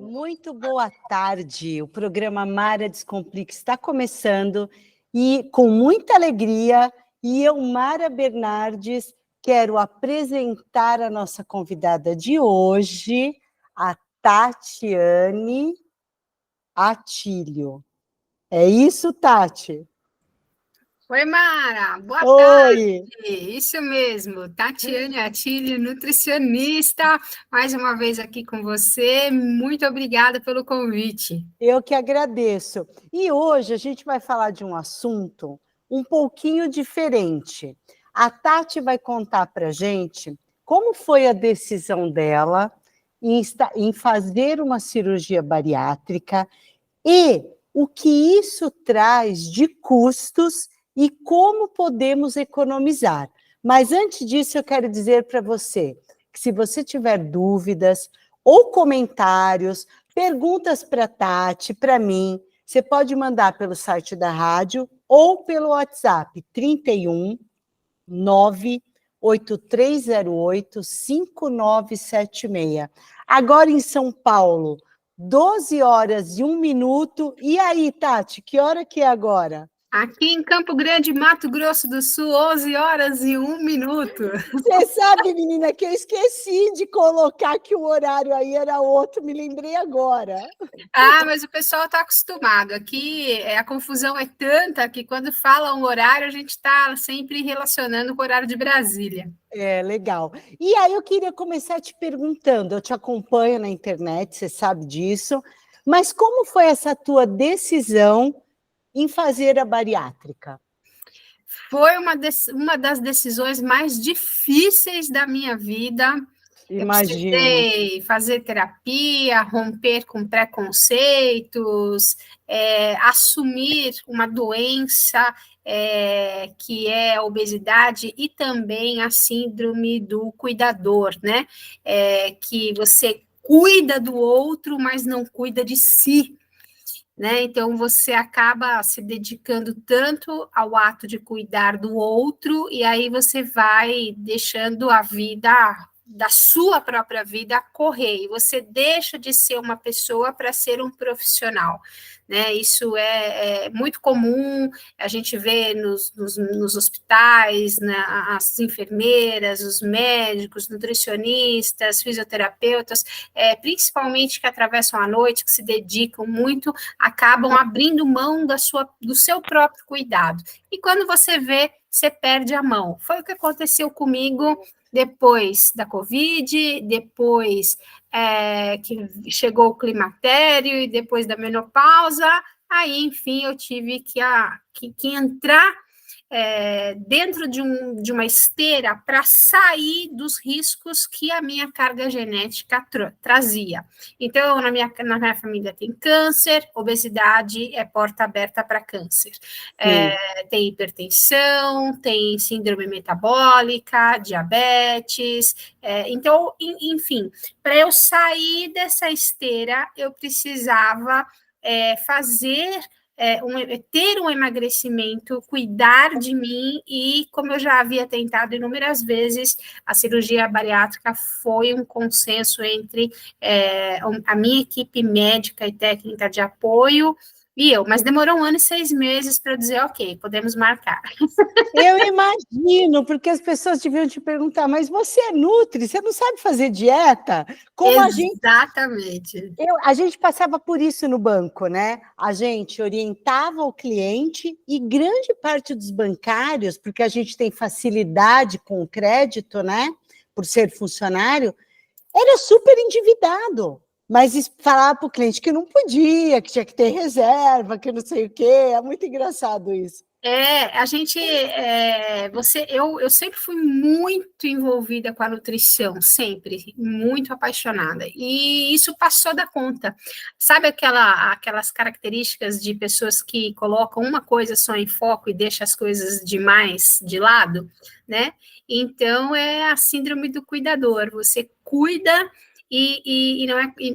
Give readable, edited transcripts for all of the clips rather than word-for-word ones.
Muito boa tarde. O programa Mara Descomplica está começando e com muita alegria, e eu, Mara Bernardes, quero apresentar a nossa convidada de hoje, a Tatiane Atílio. É isso, Tati? Oi, Mara, boa Oi! tarde. Isso mesmo, Tatiane Atílio, nutricionista, mais uma vez aqui com você. Muito obrigada pelo convite. Eu que agradeço. E hoje a gente vai falar de um assunto um pouquinho diferente. A Tati vai contar para a gente como foi a decisão dela em fazer uma cirurgia bariátrica e o que isso traz de custos e como podemos economizar. Mas antes disso, eu quero dizer para você que se você tiver dúvidas ou comentários, perguntas para a Tati, para mim, você pode mandar pelo site da rádio ou pelo WhatsApp 31 98308 5976. Agora em São Paulo, 12 horas e 1 minuto. E aí, Tati, que hora que é agora? Aqui em Campo Grande, Mato Grosso do Sul, 11 horas e 1 minuto. Você sabe, menina, que eu esqueci de colocar que o horário aí era outro, me lembrei agora. Ah, mas o pessoal está acostumado. Aqui a confusão é tanta que quando fala um horário, a gente está sempre relacionando com o horário de Brasília. É, legal. E aí eu queria começar te perguntando, eu te acompanho na internet, você sabe disso, mas como foi essa tua decisão em fazer a bariátrica? Foi uma das decisões mais difíceis da minha vida. Eu Imagino. precisei fazer terapia, romper com preconceitos, assumir uma doença que é a obesidade e também a síndrome do cuidador, né? Que você cuida do outro, mas não cuida de si. Né? Então, você acaba se dedicando tanto ao ato de cuidar do outro, e aí você vai deixando a vida, da sua própria vida, correr, e você deixa de ser uma pessoa para ser um profissional. Né? Isso é muito comum, a gente vê nos hospitais, né, as enfermeiras, os médicos, nutricionistas, fisioterapeutas, principalmente que atravessam a noite, que se dedicam muito, acabam abrindo mão do seu próprio cuidado. E quando você vê, você perde a mão. Foi o que aconteceu comigo depois da Covid, depois que chegou o climatério e depois da menopausa. Aí, enfim, eu tive que entrar dentro de uma esteira para sair dos riscos que a minha carga genética trazia. Então, na minha família tem câncer, obesidade é porta aberta para câncer. Tem hipertensão, tem síndrome metabólica, diabetes. Então, enfim, para eu sair dessa esteira, eu precisava fazer ter um emagrecimento, cuidar de mim, e como eu já havia tentado inúmeras vezes, a cirurgia bariátrica foi um consenso entre a minha equipe médica e técnica de apoio e eu, mas demorou 1 ano e 6 meses para eu dizer, ok, podemos marcar. Eu imagino, porque as pessoas deviam te perguntar, mas você é nutri, você não sabe fazer dieta? Como Exatamente. a gente passava por isso no banco, né? A gente orientava o cliente e grande parte dos bancários, porque a gente tem facilidade com o crédito, né? Por ser funcionário, era super endividado. Mas falava para o cliente que não podia, que tinha que ter reserva, que não sei o quê. É muito engraçado isso. A gente, eu sempre fui muito envolvida com a nutrição, sempre, muito apaixonada, e isso passou da conta. Sabe aquelas características de pessoas que colocam uma coisa só em foco e deixam as coisas demais de lado, né? Então, é a síndrome do cuidador, você cuida e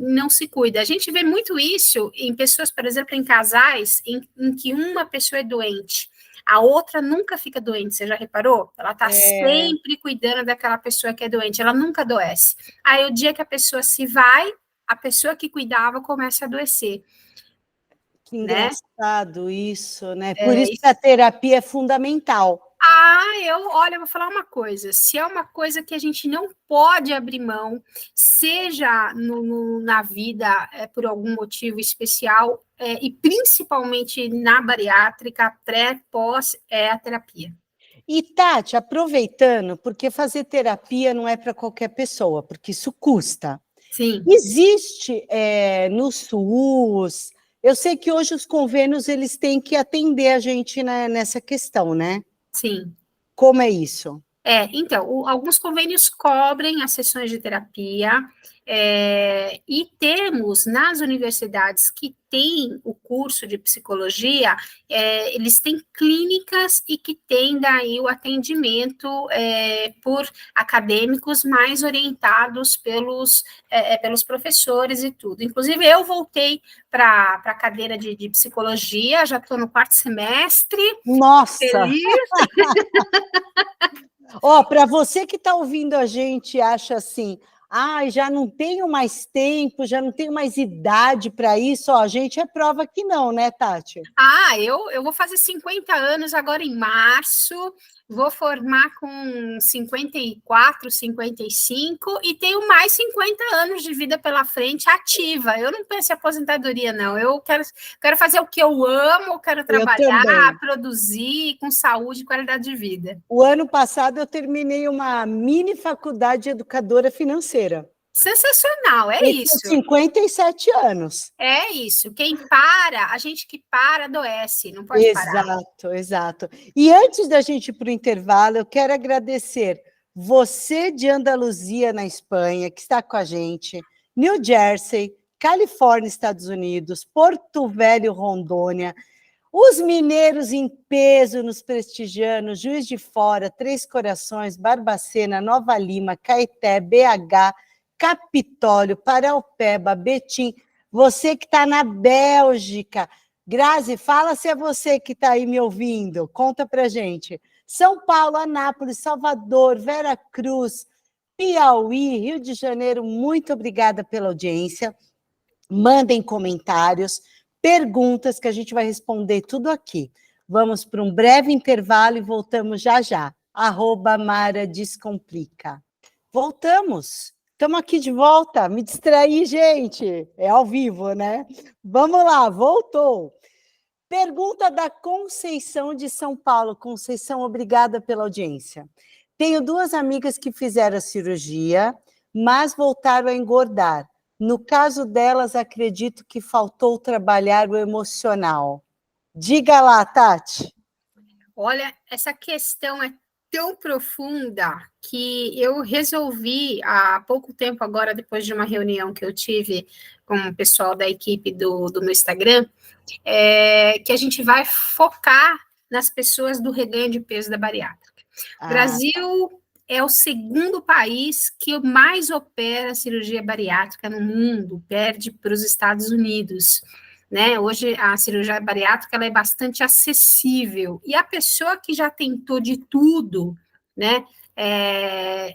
não se cuida. A gente vê muito isso em pessoas, por exemplo, em casais, em que uma pessoa é doente, a outra nunca fica doente, você já reparou? Ela está sempre cuidando daquela pessoa que é doente, ela nunca adoece. Aí o dia que a pessoa se vai, a pessoa que cuidava começa a adoecer. Que Né? engraçado isso, né? Por isso que a terapia é fundamental. Olha, eu vou falar uma coisa, se é uma coisa que a gente não pode abrir mão, seja na vida por algum motivo especial, e principalmente na bariátrica, pré, pós, é a terapia. E, Tati, aproveitando, porque fazer terapia não é para qualquer pessoa, porque isso custa. Sim. Existe no SUS, eu sei que hoje os convênios eles têm que atender a gente nessa questão, né? Sim. Como é isso? Então, alguns convênios cobrem as sessões de terapia, e temos nas universidades que têm o curso de psicologia, eles têm clínicas e que têm daí o atendimento por acadêmicos mais orientados pelos professores e tudo. Inclusive, eu voltei para a cadeira de psicologia, já estou no 4º semestre. Nossa! Feliz. Para você que está ouvindo a gente acha assim, já não tenho mais tempo, já não tenho mais idade para isso, a gente é prova que não, né, Tati? Eu vou fazer 50 anos agora em março, vou formar com 54, 55 e tenho mais 50 anos de vida pela frente ativa. Eu não penso em aposentadoria, não. Eu quero fazer o que eu amo, quero trabalhar, produzir com saúde e qualidade de vida. O ano passado eu terminei uma mini faculdade de educadora financeira. Sensacional, isso. 57 anos. É isso. A gente que para adoece, não pode parar. Exato. E antes da gente ir para o intervalo, eu quero agradecer você de Andaluzia, na Espanha, que está com a gente, New Jersey, Califórnia, Estados Unidos, Porto Velho, Rondônia, os mineiros em peso nos prestigiando, Juiz de Fora, Três Corações, Barbacena, Nova Lima, Caeté, BH, Capitólio, Paraupeba, Betim, você que está na Bélgica. Grazi, fala se é você que está aí me ouvindo, conta para gente. São Paulo, Anápolis, Salvador, Vera Cruz, Piauí, Rio de Janeiro, muito obrigada pela audiência. Mandem comentários, perguntas que a gente vai responder tudo aqui. Vamos para um breve intervalo e voltamos já já. @Mara Descomplica. Voltamos. Estamos aqui de volta. Me distraí, gente. É ao vivo, né? Vamos lá, voltou. Pergunta da Conceição de São Paulo. Conceição, obrigada pela audiência. Tenho 2 amigas que fizeram a cirurgia, mas voltaram a engordar. No caso delas, acredito que faltou trabalhar o emocional. Diga lá, Tati. Olha, essa questão é tão profunda que eu resolvi, há pouco tempo agora, depois de uma reunião que eu tive com o pessoal da equipe do meu Instagram, que a gente vai focar nas pessoas do reganho de peso da bariátrica. O Brasil é o 2º país que mais opera cirurgia bariátrica no mundo, perde para os Estados Unidos. Né? Hoje a cirurgia bariátrica ela é bastante acessível, e a pessoa que já tentou de tudo, né,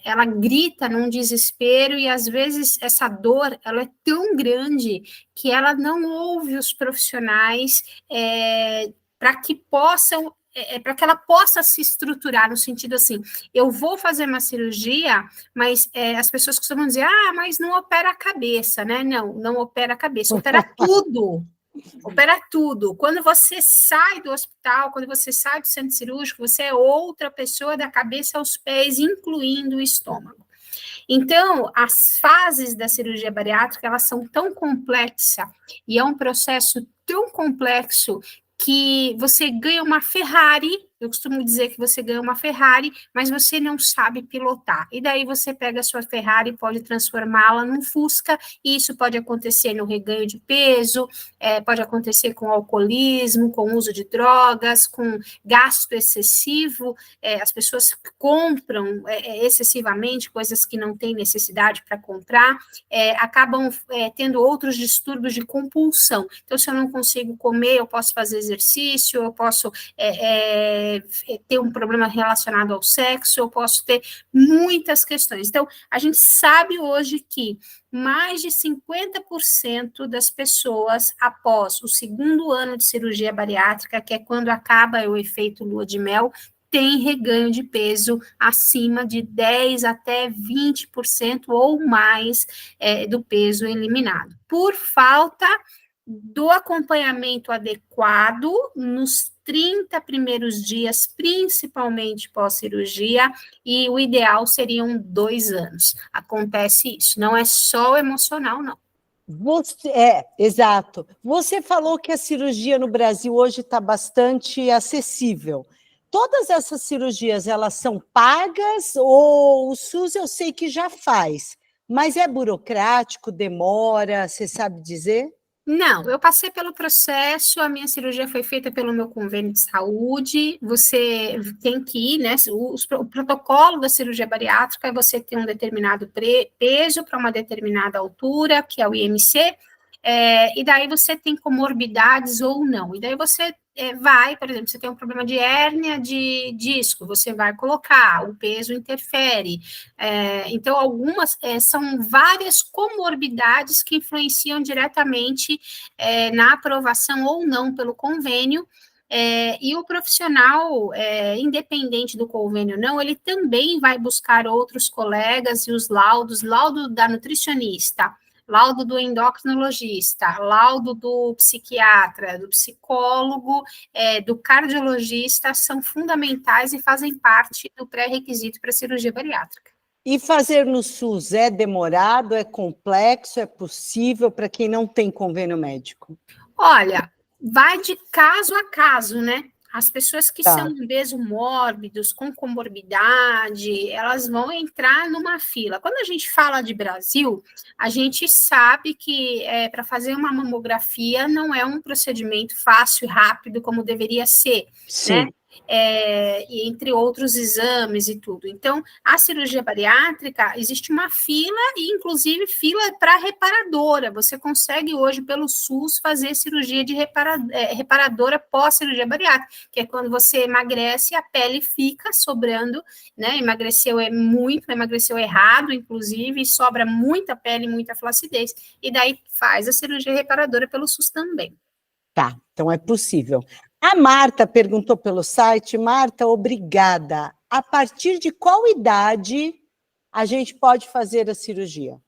ela grita num desespero, e às vezes essa dor ela é tão grande que ela não ouve os profissionais para que possam para que ela possa se estruturar no sentido assim, eu vou fazer uma cirurgia, mas as pessoas costumam dizer, mas não opera a cabeça, né? Não opera a cabeça, opera tudo. Opera tudo. Quando você sai do hospital, quando você sai do centro cirúrgico, você é outra pessoa da cabeça aos pés, incluindo o estômago. Então, as fases da cirurgia bariátrica, elas são tão complexas, e é um processo tão complexo que você ganha uma Ferrari, eu costumo dizer que você ganha uma Ferrari, mas você não sabe pilotar. E daí você pega a sua Ferrari e pode transformá-la num Fusca, e isso pode acontecer no reganho de peso, pode acontecer com alcoolismo, com uso de drogas, com gasto excessivo, as pessoas compram excessivamente coisas que não têm necessidade para comprar, acabam tendo outros distúrbios de compulsão. Então, se eu não consigo comer, eu posso fazer exercício, eu posso ter um problema relacionado ao sexo, eu posso ter muitas questões. Então, a gente sabe hoje que mais de 50% das pessoas, após o segundo ano de cirurgia bariátrica, que é quando acaba o efeito lua de mel, tem reganho de peso acima de 10 até 20% ou mais do peso eliminado, por falta do acompanhamento adequado nos 30 primeiros dias, principalmente pós-cirurgia, e o ideal seriam 2 anos. Acontece isso, não é só o emocional, não. Exato. Você falou que a cirurgia no Brasil hoje está bastante acessível. Todas essas cirurgias, elas são pagas ou o SUS eu sei que já faz, mas é burocrático, demora, você sabe dizer? Não, eu passei pelo processo, a minha cirurgia foi feita pelo meu convênio de saúde, você tem que ir, né, o protocolo da cirurgia bariátrica é você ter um determinado peso para uma determinada altura, que é o IMC, e daí você tem comorbidades ou não, e daí você vai, por exemplo, você tem um problema de hérnia de disco, você vai colocar, o peso interfere, então algumas, são várias comorbidades que influenciam diretamente na aprovação ou não pelo convênio, e o profissional, independente do convênio ou não, ele também vai buscar outros colegas e os laudo da nutricionista, laudo do endocrinologista, laudo do psiquiatra, do psicólogo, do cardiologista, são fundamentais e fazem parte do pré-requisito para a cirurgia bariátrica. E fazer no SUS é demorado, é complexo, é possível para quem não tem convênio médico? Olha, vai de caso a caso, né? As pessoas que Tá. são mesomórbidos, com comorbidade, elas vão entrar numa fila. Quando a gente fala de Brasil, a gente sabe que para fazer uma mamografia não é um procedimento fácil e rápido como deveria ser, Sim. né? E entre outros exames e tudo. Então, a cirurgia bariátrica, existe uma fila, e inclusive fila para reparadora. Você consegue hoje, pelo SUS, fazer cirurgia de reparadora pós-cirurgia bariátrica, que é quando você emagrece, a pele fica sobrando, né? Emagreceu emagreceu errado, inclusive, e sobra muita pele, muita flacidez, e daí faz a cirurgia reparadora pelo SUS também. Tá, então é possível. A Marta perguntou pelo site. Marta, obrigada. A partir de qual idade a gente pode fazer a cirurgia?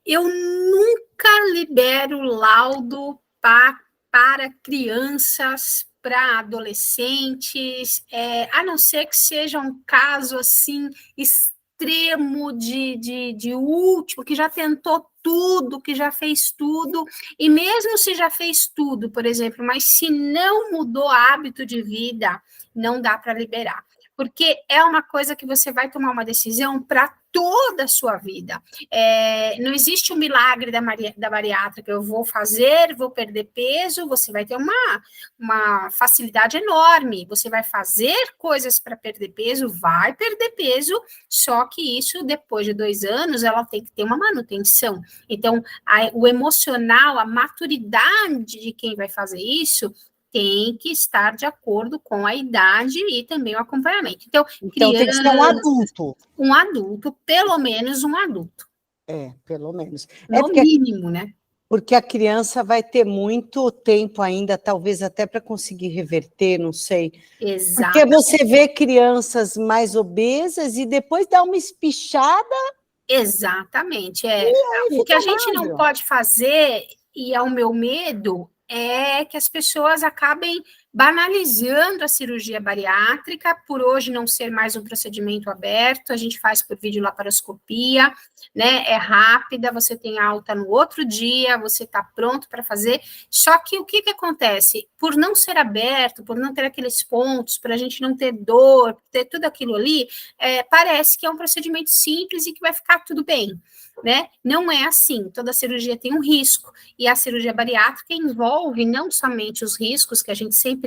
Eu nunca libero laudo para crianças, para adolescentes, a não ser que seja um caso assim extremo de último, que já tentou tudo, que já fez tudo, e mesmo se já fez tudo, por exemplo, mas se não mudou hábito de vida, não dá para liberar, porque é uma coisa que você vai tomar uma decisão para toda a sua vida. Não existe um milagre da bariátrica, eu vou fazer, vou perder peso, você vai ter uma facilidade enorme, você vai fazer coisas para perder peso, vai perder peso, só que isso, depois de 2 anos, ela tem que ter uma manutenção. Então, o emocional, a maturidade de quem vai fazer isso, tem que estar de acordo com a idade e também o acompanhamento. Então tem que ser um adulto. Um adulto, pelo menos um adulto. Pelo menos. No mínimo, né? Porque a criança vai ter muito tempo ainda, talvez até para conseguir reverter, não sei. Exato. Porque você vê crianças mais obesas e depois dá uma espichada. Exatamente. O que a gente não pode fazer, e é o meu medo, é que as pessoas acabem banalizando a cirurgia bariátrica, por hoje não ser mais um procedimento aberto, a gente faz por videolaparoscopia, né? É rápida, você tem alta no outro dia, você está pronto para fazer. Só que o que acontece? Por não ser aberto, por não ter aqueles pontos, por a gente não ter dor, ter tudo aquilo ali, parece que é um procedimento simples e que vai ficar tudo bem, né? Não é assim, toda cirurgia tem um risco, e a cirurgia bariátrica envolve não somente os riscos, que a gente sempre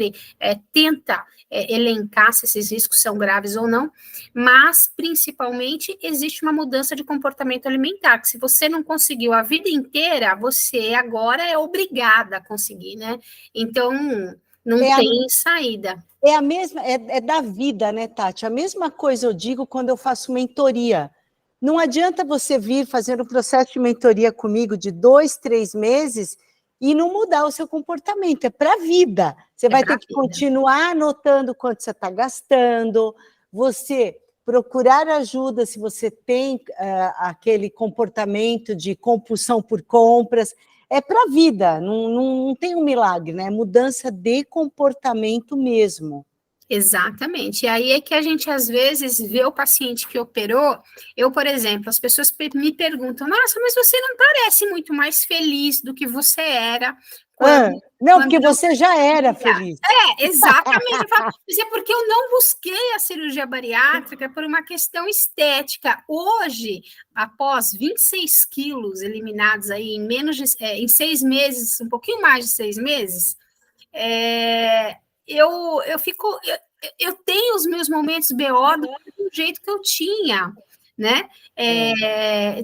tenta elencar se esses riscos são graves ou não, mas principalmente existe uma mudança de comportamento alimentar, que se você não conseguiu a vida inteira, você agora é obrigada a conseguir, né? Então, Não É a, tem saída. é a mesma, é da vida, né, Tati? A mesma coisa eu digo quando eu faço mentoria. Não adianta você vir fazer um processo de mentoria comigo de 2, 3 meses e não mudar o seu comportamento. É para a vida. Você É vai para ter a que vida. continuar anotando quanto você está gastando, você procurar ajuda se você tem aquele comportamento de compulsão por compras. É para a vida, não tem um milagre, né? É mudança de comportamento mesmo. Exatamente. E aí é que a gente, às vezes, vê o paciente que operou. Eu, por exemplo, as pessoas me perguntam: nossa, mas você não parece muito mais feliz do que você era Ah, quando, não, quando porque não você já era fazia. feliz. Exatamente. Eu falo, mas é porque eu não busquei a cirurgia bariátrica por uma questão estética. Hoje, após 26 quilos eliminados aí em em 6 meses, um pouquinho mais de 6 meses, é, eu fico, eu tenho os meus momentos BO do jeito que eu tinha, né?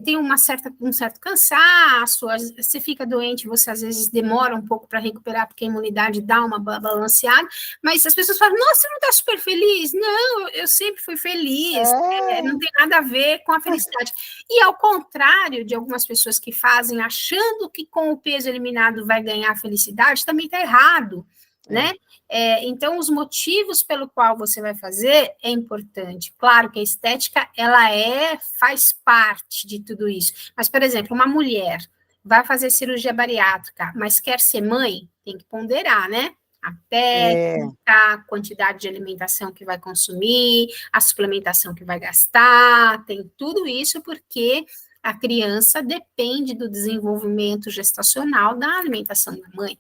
Tem um certo cansaço, você fica doente, você às vezes demora um pouco para recuperar, porque a imunidade dá uma balanceada, mas as pessoas falam, nossa, você não está super feliz? Não, eu sempre fui feliz, não tem nada a ver com a felicidade. E ao contrário de algumas pessoas que fazem achando que com o peso eliminado vai ganhar felicidade, também está errado, né? Então, os motivos pelo qual você vai fazer é importante. Claro que a estética, ela faz parte de tudo isso. Mas, por exemplo, uma mulher vai fazer cirurgia bariátrica, mas quer ser mãe, tem que ponderar, né? A técnica, a quantidade de alimentação que vai consumir, a suplementação que vai gastar, tem tudo isso porque a criança depende do desenvolvimento gestacional da alimentação da mãe.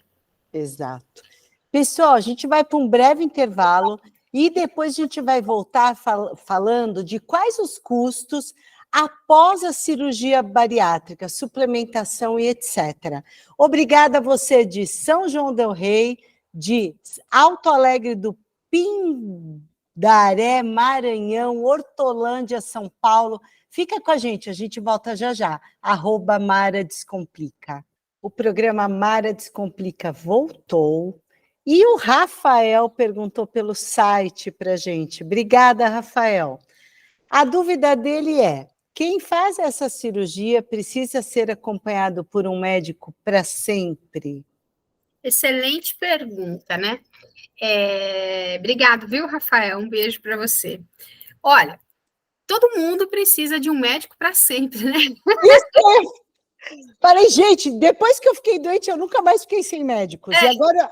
Exato. Pessoal, a gente vai para um breve intervalo e depois a gente vai voltar falando de quais os custos após a cirurgia bariátrica, suplementação e etc. Obrigada a você de São João del Rei, de Alto Alegre do Pindaré, Maranhão, Hortolândia, São Paulo. Fica com a gente volta já já. @Mara Descomplica. O programa Mara Descomplica voltou. E o Rafael perguntou pelo site para a gente. Obrigada, Rafael. A dúvida dele é: quem faz essa cirurgia precisa ser acompanhado por um médico para sempre? Excelente pergunta, né? Obrigado, viu, Rafael? Um beijo para você. Olha, todo mundo precisa de um médico para sempre, né? Isso. Falei, gente, depois que eu fiquei doente, eu nunca mais fiquei sem médicos. E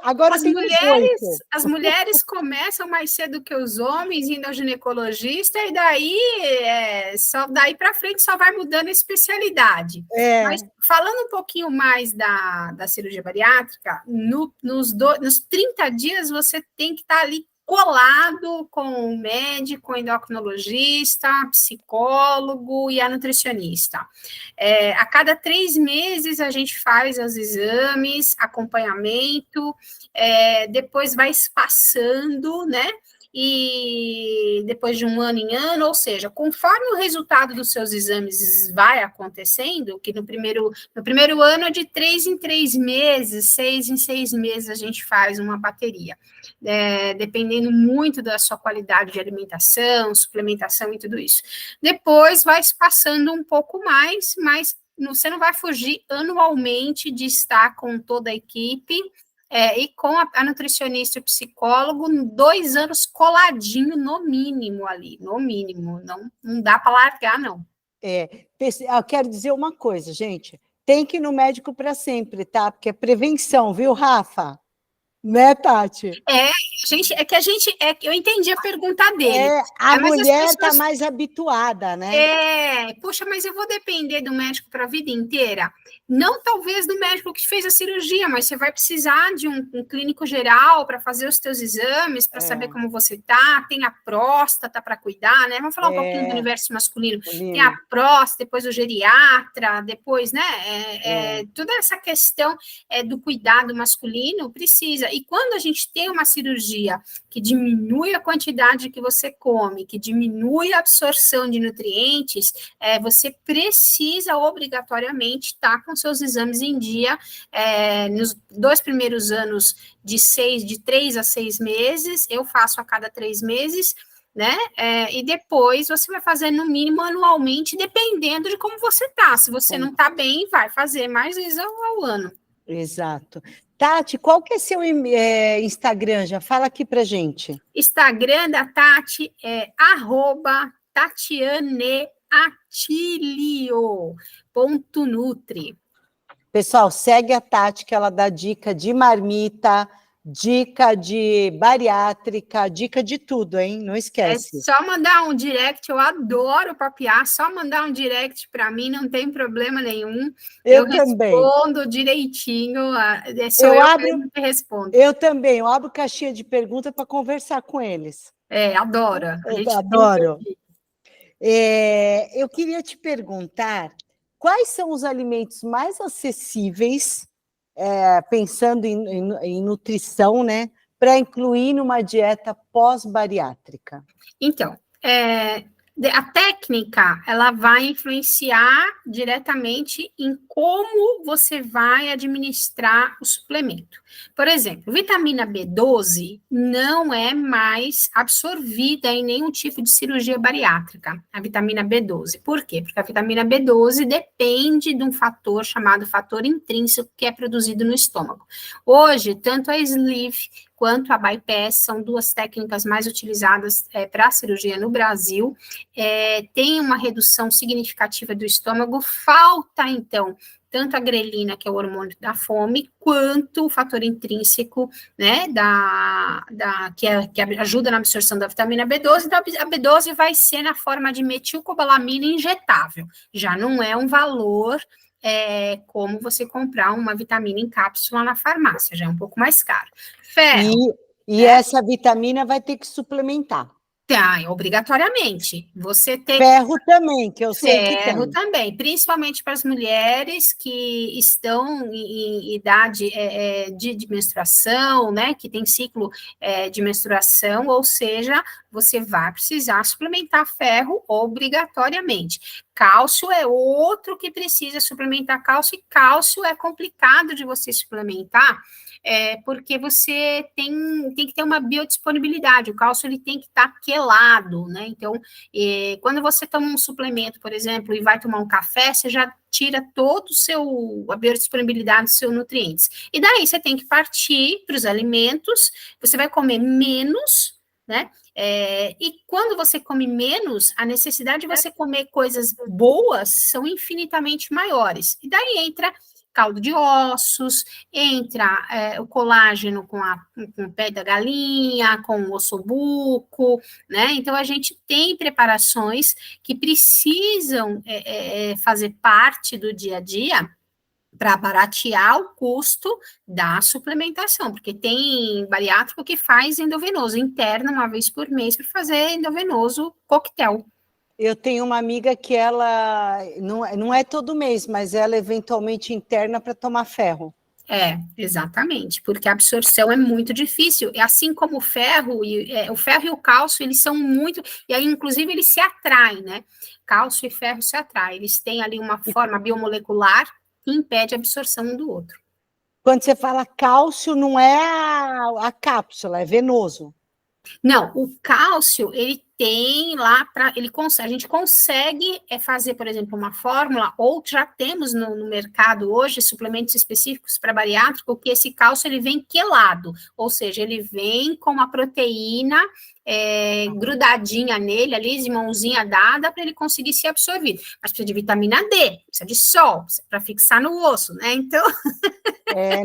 agora eu tenho 18. As mulheres começam mais cedo que os homens indo ao ginecologista, e daí só daí para frente só vai mudando a especialidade. Mas falando um pouquinho mais da cirurgia bariátrica, nos 30 dias você tem que estar ali colado com o médico, endocrinologista, psicólogo e a nutricionista. A cada 3 meses a gente faz os exames, acompanhamento, depois vai espaçando, né? E depois de um ano em ano, ou seja, conforme o resultado dos seus exames vai acontecendo, que no primeiro ano é de 3 em 3 meses, 6 em 6 meses a gente faz uma bateria, dependendo muito da sua qualidade de alimentação, suplementação e tudo isso. Depois vai se passando um pouco mais, mas você não vai fugir anualmente de estar com toda a equipe, e com a nutricionista e o psicólogo, 2 anos coladinho, no mínimo ali, no mínimo, não dá para largar, não. Eu quero dizer uma coisa, gente, tem que ir no médico para sempre, tá? Porque é prevenção, viu, Rafa? Né, Tati? Eu entendi a pergunta dele. A Mas mulher está mais habituada, né? Poxa, mas eu vou depender do médico para a vida inteira? Não talvez do médico que fez a cirurgia, mas você vai precisar de um clínico geral para fazer os teus exames, para saber como você tá, tem a próstata para cuidar, né? Vamos falar um pouquinho do universo masculino. Tem a próstata, depois o geriatra, depois, né? Toda essa questão do cuidado masculino precisa. E quando a gente tem uma cirurgia cirurgia que diminui a quantidade que você come, que diminui a absorção de nutrientes, você precisa obrigatoriamente estar com seus exames em dia nos 2 primeiros anos de 3 a 6 meses, eu faço a cada 3 meses, né? E depois você vai fazer no mínimo anualmente, dependendo de como você tá. Se você não tá bem, vai fazer mais vezes ao ano. Exato. Tati, qual que é seu Instagram? Já fala aqui pra gente. Instagram da Tati é @TatianeAtilio.nutri. Pessoal, segue a Tati, que ela dá dica de marmita, dica de bariátrica, dica de tudo, hein? Não É esquece. só mandar um direct, eu adoro papear, só mandar um direct para mim, não tem problema nenhum. Eu Eu também. respondo direitinho, sou Eu eu abro, mesmo que respondo. eu também, eu abro caixinha de pergunta para conversar com eles. Adoro. A Eu gente adoro. Eu queria te perguntar quais são os alimentos mais acessíveis, pensando em nutrição, né, para incluir numa dieta pós-bariátrica? Então, a técnica, ela vai influenciar diretamente em como você vai administrar o suplemento. Por exemplo, vitamina B12 não é mais absorvida em nenhum tipo de cirurgia bariátrica, a vitamina B12. Por quê? Porque a vitamina B12 depende de um fator chamado fator intrínseco que é produzido no estômago. Hoje, tanto a sleeve quanto a bypass, são 2 técnicas mais utilizadas para a cirurgia no Brasil, tem uma redução significativa do estômago, falta, então, tanto a grelina, que é o hormônio da fome, quanto o fator intrínseco, né, que ajuda na absorção da vitamina B12, então a B12 vai ser na forma de metilcobalamina injetável, já não é um valor como você comprar uma vitamina em cápsula na farmácia, já é um pouco mais caro. Ferro, E né? essa vitamina vai ter que suplementar. Tem, obrigatoriamente. Você tem Ferro também, que eu sei que ferro tem. também, principalmente para as mulheres que estão em idade de menstruação, né? Que tem ciclo de menstruação, ou seja, você vai precisar suplementar ferro obrigatoriamente. Cálcio é outro que precisa suplementar cálcio, e cálcio é complicado de você suplementar, porque você tem que ter uma biodisponibilidade, o cálcio ele tem que estar quelado, né? Então, quando você toma um suplemento, por exemplo, e vai tomar um café, você já tira todo a biodisponibilidade dos seus nutrientes. E daí você tem que partir para os alimentos, você vai comer menos, né? E quando você come menos, a necessidade de você comer coisas boas são infinitamente maiores. E daí entra caldo de ossos, entra o colágeno com o pé da galinha, com o ossobuco, né? Então, a gente tem preparações que precisam fazer parte do dia a dia para baratear o custo da suplementação, porque tem bariátrico que faz endovenoso, interna uma vez por mês para fazer endovenoso coquetel. Eu tenho uma amiga que ela não é todo mês, mas ela eventualmente interna para tomar ferro. Exatamente, porque a absorção é muito difícil, assim como o ferro e o cálcio, eles são muito, e aí, inclusive, eles se atraem, né? Cálcio e ferro se atraem, eles têm ali uma forma biomolecular que impede a absorção um do outro. Quando você fala cálcio, não é a cápsula, é venoso. Não, o cálcio, ele tem lá para a gente consegue fazer, por exemplo, uma fórmula, ou já temos no mercado hoje suplementos específicos para bariátrico, que esse cálcio ele vem quelado, ou seja, ele vem com uma proteína grudadinha nele, ali, de mãozinha dada, para ele conseguir ser absorvido. Mas precisa de vitamina D, precisa de sol, para fixar no osso, né? Então.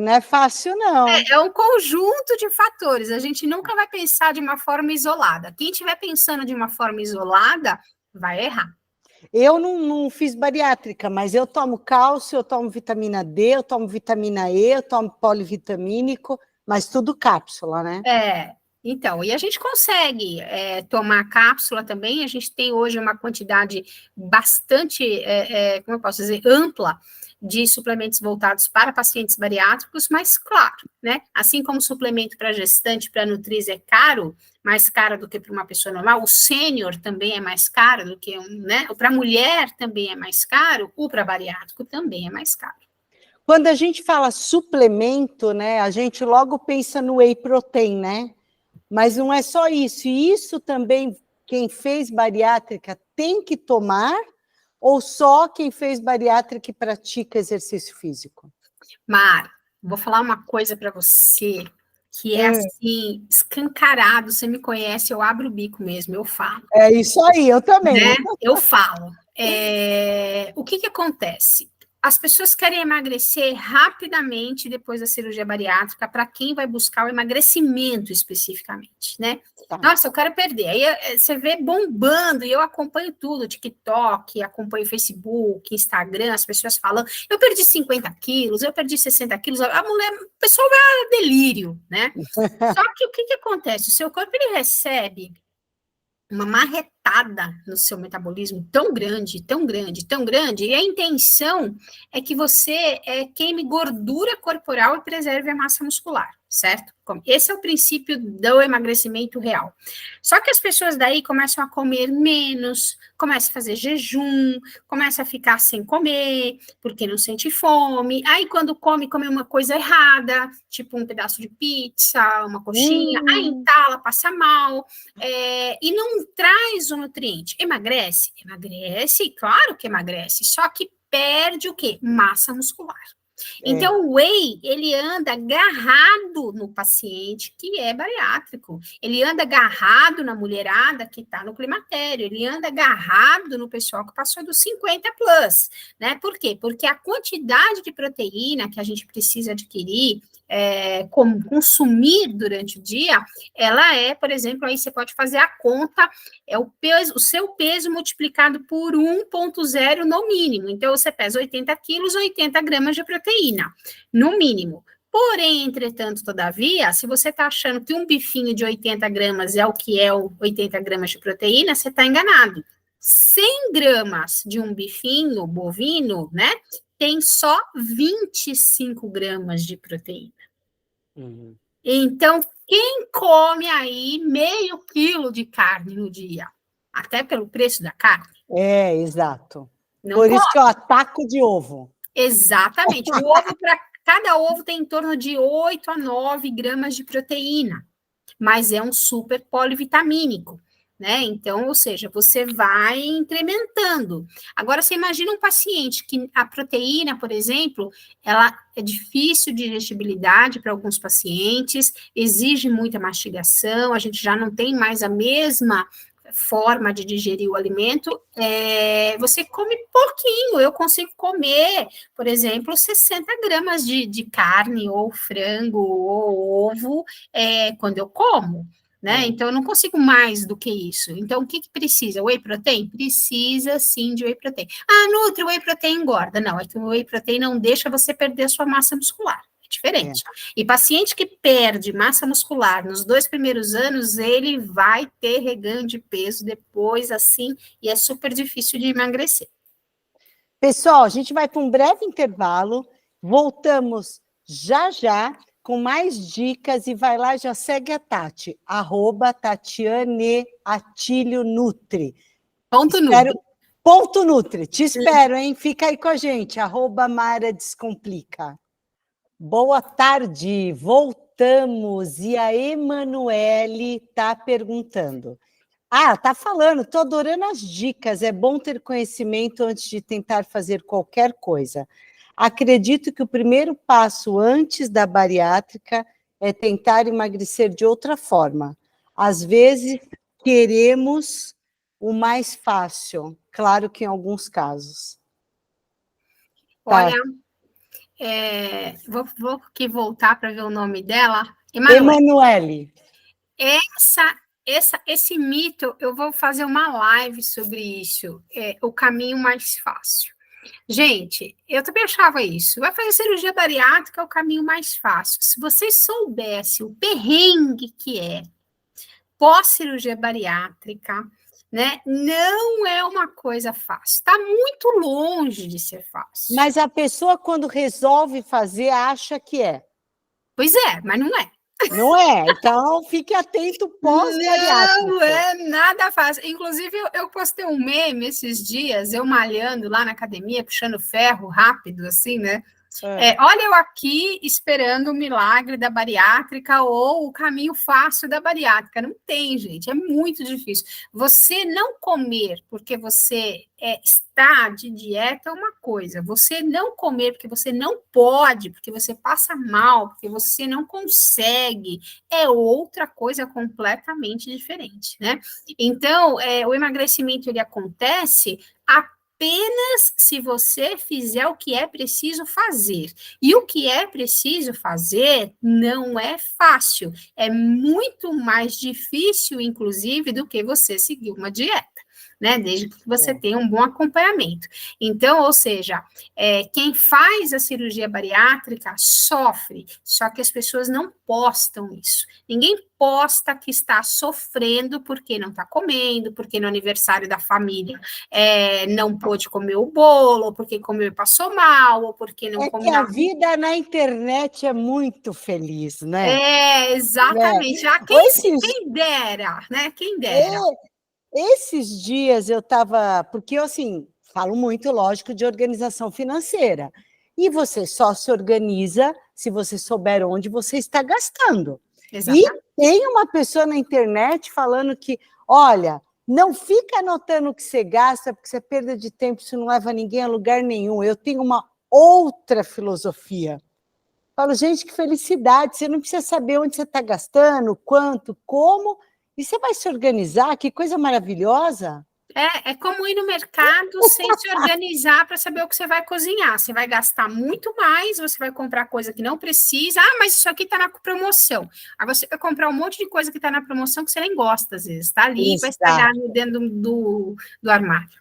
Não é fácil, não. É um conjunto de fatores. A gente nunca vai pensar de uma forma isolada. Quem estiver pensando de uma forma isolada, vai errar. Eu não fiz bariátrica, mas eu tomo cálcio, eu tomo vitamina D, eu tomo vitamina E, eu tomo polivitamínico, mas tudo cápsula, né? Então, e a gente consegue tomar cápsula também, a gente tem hoje uma quantidade bastante, como eu posso dizer, ampla de suplementos voltados para pacientes bariátricos, mas claro, né, assim como o suplemento para gestante, para nutriz é caro, mais caro do que para uma pessoa normal, o sênior também é mais caro do que né, para mulher também é mais caro, o para bariátrico também é mais caro. Quando a gente fala suplemento, né, a gente logo pensa no whey protein, né? Mas não é só isso. E isso também, quem fez bariátrica tem que tomar, ou só quem fez bariátrica e pratica exercício físico? Mara, vou falar uma coisa para você que é assim, escancarado, você me conhece, eu abro o bico mesmo, eu falo. É isso aí, eu também. Né? Eu falo. O que acontece? As pessoas querem emagrecer rapidamente depois da cirurgia bariátrica, para quem vai buscar o emagrecimento especificamente, né? Tá. Nossa, eu quero perder. Aí você vê bombando, e eu acompanho tudo, TikTok, acompanho Facebook, Instagram, as pessoas falando, eu perdi 50 quilos, eu perdi 60 quilos, a mulher, o pessoal vai a delírio, né? Só que o que acontece? O seu corpo, ele recebe uma marretada no seu metabolismo tão grande, tão grande, tão grande, e a intenção é que você queime gordura corporal e preserve a massa muscular, certo? Esse é o princípio do emagrecimento real. Só que as pessoas daí começam a comer menos, começam a fazer jejum, começam a ficar sem comer, porque não sente fome, aí quando come uma coisa errada, tipo um pedaço de pizza, uma coxinha, aí entala, passa mal, e não traz o nutriente. Emagrece? Emagrece, claro que emagrece, só que perde o quê? Massa muscular. Então, o whey, ele anda agarrado no paciente que é bariátrico, ele anda agarrado na mulherada que está no climatério, ele anda agarrado no pessoal que passou dos 50 plus, né? Por quê? Porque a quantidade de proteína que a gente precisa adquirir, consumir durante o dia, ela por exemplo, aí você pode fazer a conta, o seu peso multiplicado por 1,0 no mínimo. Então, você pesa 80 quilos, 80 gramas de proteína, no mínimo. Porém, entretanto, todavia, se você está achando que um bifinho de 80 gramas é o que é 80 gramas de proteína, você está enganado. 100 gramas de um bifinho bovino, né, tem só 25 gramas de proteína. Uhum. Então, quem come aí meio quilo de carne no dia? Até pelo preço da carne? Exato. Não Por come. isso que eu ataco de ovo. Exatamente. O ovo, cada ovo tem em torno de 8 a 9 gramas de proteína, mas é um super polivitamínico, né? Então, ou seja, você vai incrementando. Agora, você imagina um paciente que a proteína, por exemplo, ela é difícil de digestibilidade para alguns pacientes, exige muita mastigação, a gente já não tem mais a mesma forma de digerir o alimento, você come pouquinho, eu consigo comer, por exemplo, 60 gramas de carne, ou frango, ou ovo, quando eu como, né? Então, eu não consigo mais do que isso. Então, o que precisa? Whey protein? Precisa, sim, de whey protein. Ah, Nutri, o whey protein engorda. Não, é que o whey protein não deixa você perder a sua massa muscular. Diferente. E paciente que perde massa muscular nos 2 primeiros anos, ele vai ter reganho de peso depois, assim, e é super difícil de emagrecer. Pessoal, a gente vai para um breve intervalo, voltamos já com mais dicas, e vai lá, já segue a Tati, @TatianeAtilioNutri. Ponto Nutri, te espero, hein? Fica aí com a gente, @Mara Descomplica. Boa tarde, voltamos, e a Emanuele está perguntando. Está falando, estou adorando as dicas, é bom ter conhecimento antes de tentar fazer qualquer coisa. Acredito que o primeiro passo antes da bariátrica é tentar emagrecer de outra forma. Às vezes, queremos o mais fácil, claro que em alguns casos. Olha, vou aqui voltar para ver o nome dela. Emanuele. Esse mito, eu vou fazer uma live sobre isso, o caminho mais fácil. Gente, eu também achava isso. Vai fazer cirurgia bariátrica é o caminho mais fácil. Se vocês soubessem o perrengue que é pós-cirurgia bariátrica, né? Não é uma coisa fácil, está muito longe de ser fácil. Mas a pessoa, quando resolve fazer, acha que é. Pois é, mas não é. Não é? Então, fique atento pós-bariátrica. Não é nada fácil. Inclusive, eu postei um meme esses dias, eu malhando lá na academia, puxando ferro rápido, assim, né? Olha eu aqui esperando o milagre da bariátrica ou o caminho fácil da bariátrica. Não tem, gente, é muito difícil. Você não comer porque você está de dieta é uma coisa. Você não comer porque você não pode, porque você passa mal, porque você não consegue, é outra coisa completamente diferente, né? Então, o emagrecimento, ele acontece apenas se você fizer o que é preciso fazer. E o que é preciso fazer não é fácil, é muito mais difícil, inclusive, do que você seguir uma dieta, né? Desde que você tenha um bom acompanhamento. Então, ou seja, quem faz a cirurgia bariátrica sofre, só que as pessoas não postam isso. Ninguém posta que está sofrendo porque não está comendo, porque no aniversário da família não pôde comer o bolo, ou porque comeu e passou mal, ou porque não comeu. Que a vida na internet é muito feliz, né? Exatamente. Já quem dera, né? Quem dera. Esses dias eu estava... Porque eu, assim, falo muito, lógico, de organização financeira. E você só se organiza se você souber onde você está gastando. Exatamente. E tem uma pessoa na internet falando que, olha, não fica anotando o que você gasta, porque você perda de tempo, isso não leva ninguém a lugar nenhum. Eu tenho uma outra filosofia. Falo, gente, que felicidade, você não precisa saber onde você está gastando, quanto, como... E você vai se organizar? Que coisa maravilhosa! É como ir no mercado sem se organizar para saber o que você vai cozinhar. Você vai gastar muito mais, você vai comprar coisa que não precisa. Ah, mas isso aqui está na promoção. Aí você vai comprar um monte de coisa que está na promoção que você nem gosta, às vezes. Está ali para estragar dentro do armário.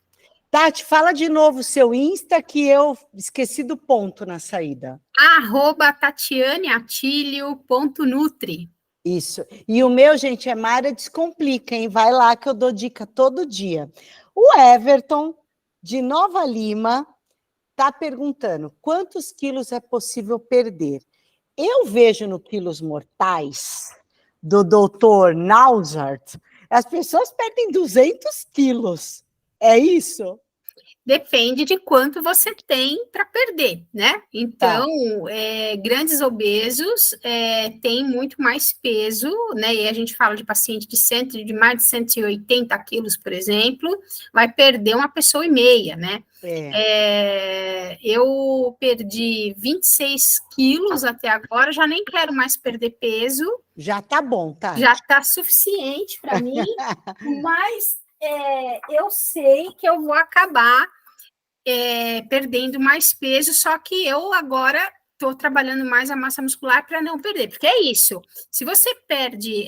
Tati, fala de novo o seu Insta, que eu esqueci do ponto na saída. @tatianeatilio.nutri. Isso. E o meu, gente, é Mara Descomplica, hein? Vai lá que eu dou dica todo dia. O Everton, de Nova Lima, está perguntando quantos quilos é possível perder. Eu vejo no Quilos Mortais, do doutor Nausart, as pessoas perdem 200 quilos. É isso? Depende de quanto você tem para perder, né? Então, grandes obesos têm muito mais peso, né? E a gente fala de paciente de mais de 180 quilos, por exemplo, vai perder uma pessoa e meia, né? Eu perdi 26 quilos até agora, já nem quero mais perder peso. Já tá bom, tá? Já tá suficiente para mim, mas eu sei que eu vou acabar perdendo mais peso, só que eu agora estou trabalhando mais a massa muscular para não perder, porque é isso, se você perde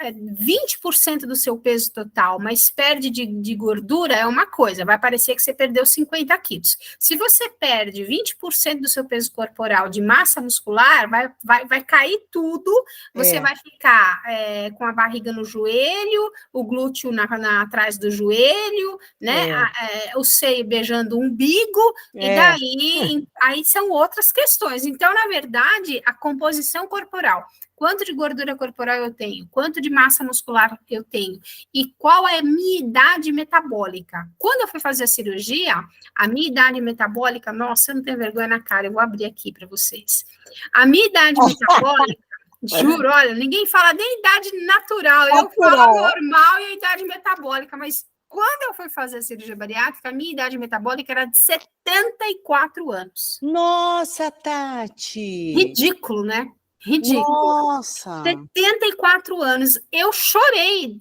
20% do seu peso total, mas perde de gordura, é uma coisa, vai parecer que você perdeu 50 quilos. Se você perde 20% do seu peso corporal de massa muscular, vai cair tudo, você vai ficar com a barriga no joelho, o glúteo atrás do joelho, né? O seio beijando o umbigo, e daí aí são outras questões. Então, na verdade, a composição corporal, quanto de gordura corporal eu tenho, quanto de massa muscular eu tenho, e qual é a minha idade metabólica. Quando eu fui fazer a cirurgia, a minha idade metabólica, nossa, eu não tenho vergonha na cara, eu vou abrir aqui para vocês. A minha idade metabólica, juro, olha, ninguém fala nem idade natural, eu falo normal e a idade metabólica, mas quando eu fui fazer a cirurgia bariátrica, a minha idade metabólica era de 74 anos. Nossa, Tati! Ridículo, né? Ridículo. Nossa! 74 anos. Eu chorei.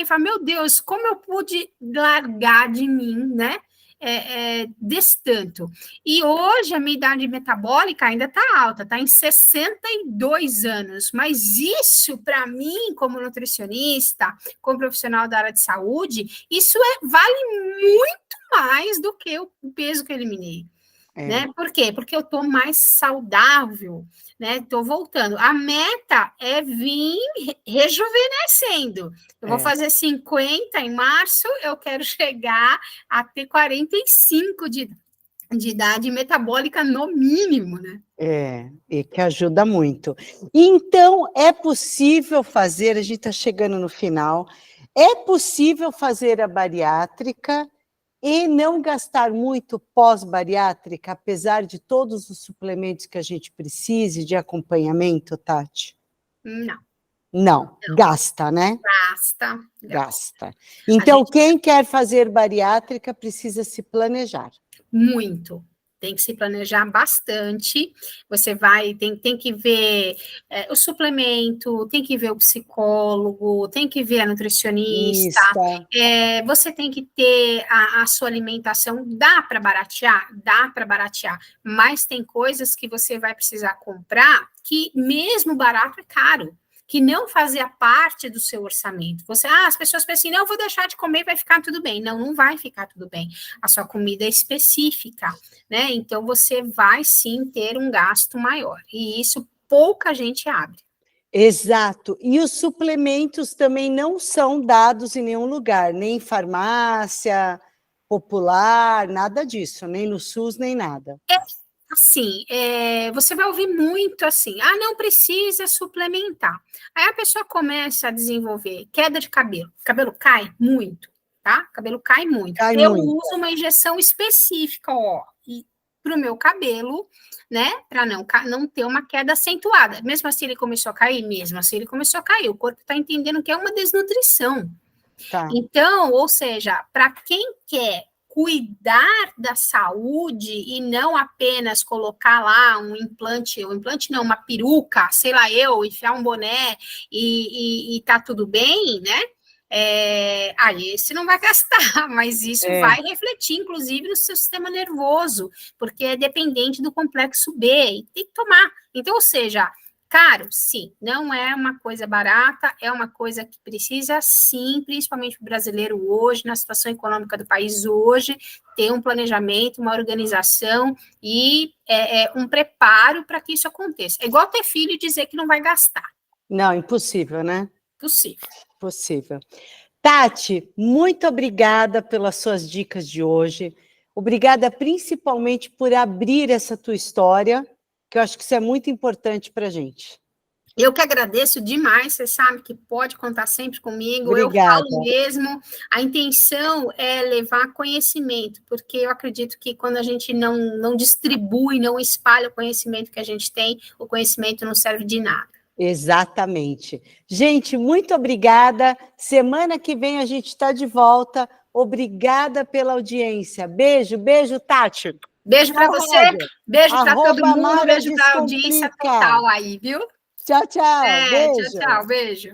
Falei, meu Deus, como eu pude largar de mim, né? Desse tanto. E hoje a minha idade metabólica ainda está alta, está em 62 anos, mas isso para mim, como nutricionista, como profissional da área de saúde, isso vale muito mais do que o peso que eu eliminei. né? Por quê? Porque eu estou mais saudável, né? Estou voltando. A meta é vir rejuvenescendo. Eu vou fazer 50 em março, eu quero chegar a ter 45 de idade metabólica no mínimo, né? E que ajuda muito. Então, é possível fazer, a gente está chegando no final, é possível fazer a bariátrica e não gastar muito pós-bariátrica, apesar de todos os suplementos que a gente precise de acompanhamento, Tati? Não, gasta, né? Gasta. Então, quem quer fazer bariátrica precisa se planejar. Muito. Tem que se planejar bastante. Você tem que ver o suplemento, tem que ver o psicólogo, tem que ver a nutricionista. Você tem que ter a sua alimentação. Dá para baratear? Dá para baratear. Mas tem coisas que você vai precisar comprar que mesmo barato é caro, que não fazia parte do seu orçamento. As pessoas pensam assim, não, eu vou deixar de comer, vai ficar tudo bem. Não, não vai ficar tudo bem. A sua comida é específica, né? Então, você vai, sim, ter um gasto maior. E isso pouca gente abre. Exato. E os suplementos também não são dados em nenhum lugar, nem em farmácia popular, nada disso, nem no SUS, nem nada. Assim, você vai ouvir muito assim, não precisa suplementar. Aí a pessoa começa a desenvolver queda de cabelo, o cabelo cai muito, tá? O cabelo cai muito. Eu uso uma injeção específica, para o meu cabelo, né? Para não ter uma queda acentuada. Mesmo assim ele começou a cair? Mesmo assim ele começou a cair. O corpo está entendendo que é uma desnutrição. Então, ou seja, para quem quer cuidar da saúde e não apenas colocar lá um implante não, uma peruca, sei lá enfiar um boné e tá tudo bem, né? Esse não vai gastar, mas isso vai refletir, inclusive, no seu sistema nervoso, porque é dependente do complexo B, e tem que tomar. Então, ou seja, caro, sim, não é uma coisa barata, é uma coisa que precisa, sim, principalmente o brasileiro hoje, na situação econômica do país hoje, ter um planejamento, uma organização e um preparo para que isso aconteça. É igual ter filho e dizer que não vai gastar. Não, impossível, né? Possível. Tati, muito obrigada pelas suas dicas de hoje. Obrigada principalmente por abrir essa tua história, que eu acho que isso é muito importante para a gente. Eu que agradeço demais, você sabe que pode contar sempre comigo. Obrigada. Eu falo mesmo, a intenção é levar conhecimento, porque eu acredito que quando a gente não distribui, não espalha o conhecimento que a gente tem, o conhecimento não serve de nada. Exatamente. Gente, muito obrigada. Semana que vem a gente está de volta. Obrigada pela audiência. Beijo, Tati. Beijo para você, beijo para todo mundo, beijo para a audiência total aí, viu? Tchau. Beijo. Beijo.